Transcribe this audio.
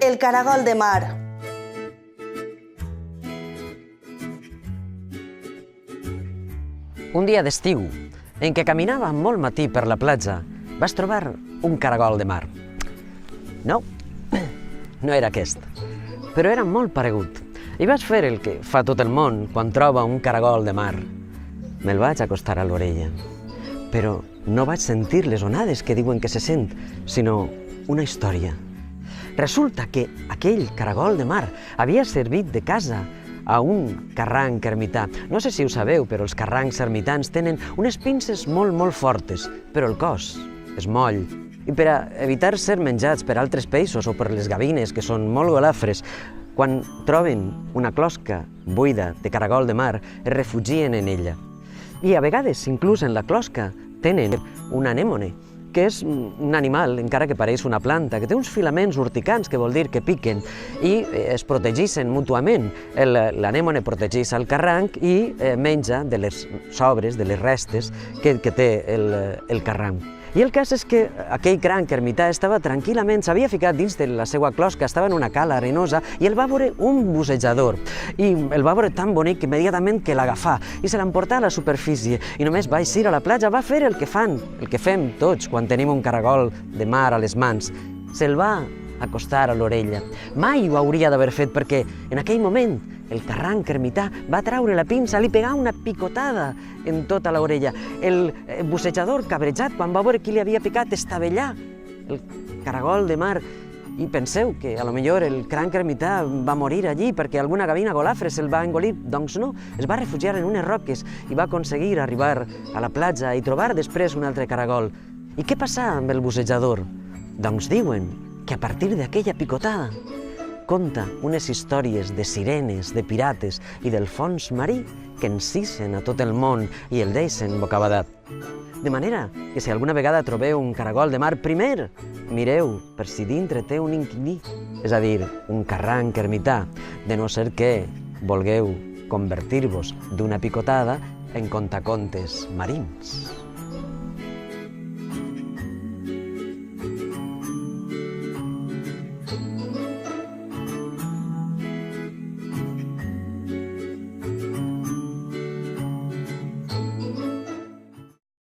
El caragol de mar. Un dia d'estiu, en què caminava molt matí per la platja, vas trobar un caragol de mar. No, no era aquest, però era molt paregut. I vas fer el que fa tot el món quan troba un caragol de mar. Me'l vaig acostar a l'orella, però no vaig sentir les onades que diuen que se sent, sinó una història. Resulta que aquell caragol de mar havia servit de casa a un carranc ermità. No sé si ho sabeu, però els carrancs ermitans tenen unes pinces molt fortes, però el cos és moll. I per a evitar ser menjats per altres peixos o per les gavines, que són molt golafres, quan troben una closca buida de caragol de mar, es refugien en ella. I a vegades, inclús en la closca, tenen una anèmone, que és un animal, encara que pareix una planta, que té uns filaments urticants, que vol dir que piquen, i es protegeixen mútuament. L'anèmone protegeix el carranc i menja de les sobres, de les restes que té el carranc. I el cas és que aquell cranc ermità estava tranquil·lament, s'havia ficat dins de la seva closca, estava en una cala arenosa, i el va veure un bussejador. I el va veure tan bonic immediatament que l'agafà i se l'emportà a la superfície. I només va eixir a la platja, va fer el que fem tots quan tenim un caragol de mar a les mans. Se'l va acostar a l'orella. Mai ho hauria d'haver fet perquè en aquell moment el carranc ermità va traure la pinça, li pegà una picotada en tota l'orella. El bussejador, cabrejat, quan va veure qui li havia picat, estavellà el caragol de mar. I penseu que a lo millor el cranc ermità va morir allí perquè alguna gavina golafre se'l va engolir. Doncs no, es va refugiar en unes roques i va aconseguir arribar a la platja i trobar després un altre caragol. I què passà amb el bussejador? Doncs diuen que a partir d'aquella picotada conta unes històries de sirenes, de pirates i del fons marí que encisen a tot el món i el deixen bocabadat. De manera que si alguna vegada trobeu un caragol de mar, primer mireu per si dintre té un inquilí, és a dir, un carranc ermità, de no ser que volgueu convertir-vos d'una picotada en contacontes marins.